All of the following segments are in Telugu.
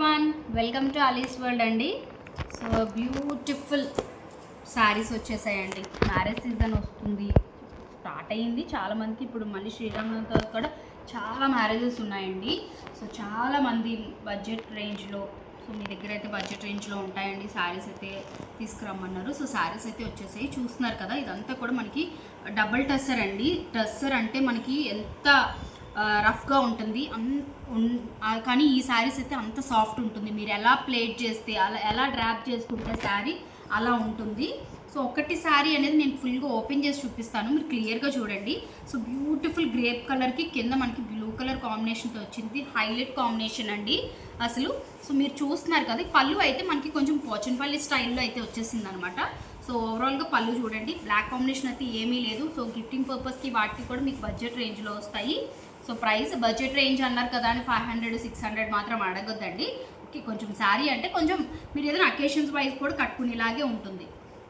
Everyone, welcome to Ali's world అండి. సో బ్యూటిఫుల్ శారీస్ వచ్చేసాయండి. మ్యారేజ్ సీజన్ వస్తుంది, స్టార్ట్ అయ్యింది చాలామందికి. ఇప్పుడు మళ్ళీ శ్రీరామనవమి తర్వాత కూడా చాలా మ్యారేజెస్ ఉన్నాయండి. సో చాలామంది బడ్జెట్ రేంజ్లో, సో మీ దగ్గర అయితే బడ్జెట్ రేంజ్లో ఉంటాయండి శారీస్ అయితే తీసుకురమ్మన్నారు. సో శారీస్ అయితే వచ్చేసాయి, చూస్తున్నారు కదా. ఇదంతా కూడా మనకి డబుల్ టస్సర్ అండి. టస్సర్ అంటే మనకి ఎంత రఫ్గా ఉంటుంది కానీ ఈ శారీస్ అయితే అంత సాఫ్ట్ ఉంటుంది. మీరు ఎలా ప్లేట్ చేస్తే, ఎలా డ్రాప్ చేసుకుంటే శారీ అలా ఉంటుంది. సో ఒకటి శారీ అనేది నేను ఫుల్గా ఓపెన్ చేసి చూపిస్తాను, మీరు క్లియర్గా చూడండి. సో బ్యూటిఫుల్ గ్రేప్ కలర్కి కింద మనకి బ్లూ కలర్ కాంబినేషన్తో వచ్చింది. హైలైట్ కాంబినేషన్ అండి అసలు. సో మీరు చూస్తున్నారు కదా, పళ్ళు అయితే మనకి కొంచెం పోచన్పల్లి స్టైల్లో అయితే వచ్చేసింది అనమాట. సో ఓవరాల్గా పళ్ళు చూడండి, బ్లాక్ కాంబినేషన్ అయితే ఏమీ లేదు. సో గిఫ్టింగ్ పర్పస్కి వాటికి కూడా మీకు బడ్జెట్ రేంజ్లో వస్తాయి. సో ప్రైస్ బడ్జెట్ రేంజ్ అన్నారు కదా అని 500 600 మాత్రం అడగొద్దండి. ఓకే, కొంచెం శారీ అంటే కొంచెం మీరు ఏదైనా అకేషన్స్ వైజ్ కూడా కట్టుకునేలాగే ఉంటుంది.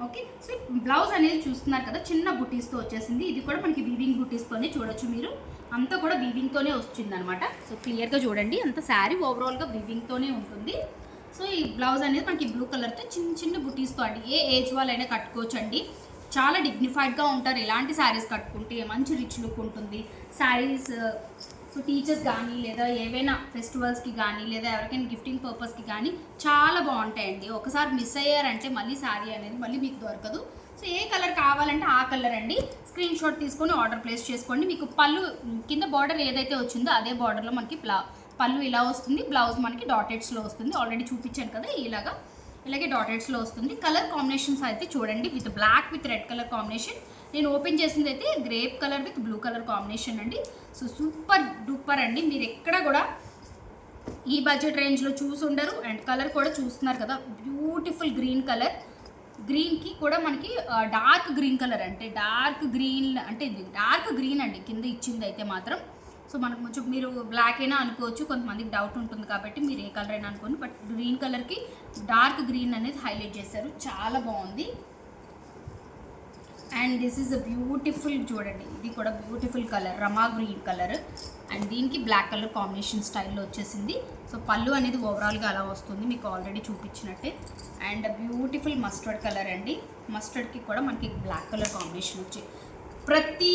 ఓకే, సో బ్లౌజ్ అనేది చూస్తున్నారు కదా, చిన్న బుటీస్తో వచ్చేసింది. ఇది కూడా మనకి వీవింగ్ బుటీస్తోనే చూడొచ్చు మీరు, అంతా కూడా వీవింగ్తోనే వచ్చింది అనమాట. సో క్లియర్గా చూడండి, అంత శారీ ఓవరాల్గా వీవింగ్తోనే ఉంటుంది. సో ఈ బ్లౌజ్ అనేది మనకి బ్లూ కలర్తో చిన్న చిన్న బుటీస్తో అండి. ఏ ఏజ్ వాళ్ళైనా కట్టుకోవచ్చు అండి, చాలా డిగ్నిఫైడ్గా ఉంటారు. ఇలాంటి శారీస్ కట్టుకుంటే మంచి రిచ్ లుక్ ఉంటుంది శారీస్. సో టీచర్స్ కానీ, లేదా ఏవైనా ఫెస్టివల్స్కి కానీ, లేదా ఎవరికైనా గిఫ్టింగ్ పర్పస్కి కానీ చాలా బాగుంటాయండి. ఒకసారి మిస్ అయ్యారంటే మళ్ళీ శారీ అనేది మళ్ళీ మీకు దొరకదు. సో ఏ కలర్ కావాలంటే ఆ కలర్ అండి, స్క్రీన్ షాట్ తీసుకొని ఆర్డర్ ప్లేస్ చేసుకోండి. మీకు పళ్ళు కింద బార్డర్ ఏదైతే వచ్చిందో అదే బార్డర్లో మనకి పళ్ళు ఇలా వస్తుంది. బ్లౌజ్ మనకి డాటెడ్స్లో వస్తుంది, ఆల్రెడీ చూపించాను కదా ఇలాగే డాటెడ్స్లో వస్తుంది. కలర్ కాంబినేషన్స్ అయితే చూడండి, with black with red colour combination. నేను ఓపెన్ చేసింది అయితే grape colour with blue colour combination అండి. సో సూపర్ డూపర్ అండి, మీరు ఎక్కడ కూడా ఈ బడ్జెట్ రేంజ్లో చూసి ఉండరు. అండ్ కలర్ కూడా చూస్తున్నారు కదా, బ్యూటిఫుల్ గ్రీన్ కలర్. గ్రీన్కి కూడా మనకి డార్క్ గ్రీన్ కలర్, అంటే డార్క్ గ్రీన్ అండి కింద ఇచ్చింది అయితే మాత్రం. సో మనకు కొంచెం మీరు బ్లాక్ అయినా అనుకోవచ్చు, కొంతమందికి డౌట్ ఉంటుంది కాబట్టి మీరు ఏ కలర్ అయినా అనుకోండి. బట్ గ్రీన్ కలర్కి డార్క్ గ్రీన్ అనేది హైలైట్ చేశారు, చాలా బాగుంది. And this is a beautiful, చూడండి ఇది కూడా బ్యూటిఫుల్ కలర్, రమా గ్రీన్ కలర్. అండ్ దీనికి బ్లాక్ కలర్ కాంబినేషన్ స్టైల్లో వచ్చేసింది. సో పళ్ళు అనేది ఓవరాల్గా అలా వస్తుంది, మీకు ఆల్రెడీ చూపించినట్టే. అండ్ బ్యూటిఫుల్ మస్టర్డ్ కలర్ అండి, మస్టర్డ్కి కూడా మనకి బ్లాక్ కలర్ కాంబినేషన్ వచ్చి ప్రతి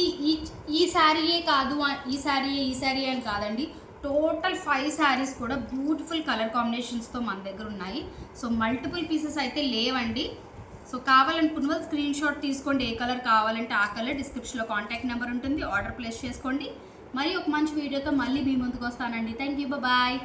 ఈ శారీయే కాదు, ఈ శారీ అని కాదండి, టోటల్ 5 శారీస్ కూడా బ్యూటిఫుల్ కలర్ కాంబినేషన్స్తో మన దగ్గర ఉన్నాయి. సో మల్టిపుల్ పీసెస్ అయితే లేవండి. సో కావాలనుకున్న వాళ్ళు స్క్రీన్ షాట్ తీసుకోండి, ఏ కలర్ కావాలంటే ఆ కలర్. డిస్క్రిప్షన్లో కాంటాక్ట్ నెంబర్ ఉంటుంది, ఆర్డర్ ప్లేస్ చేసుకోండి. మరి ఒక మంచి వీడియోతో మళ్ళీ మీ ముందుకు వస్తానండి. Thank you, bye.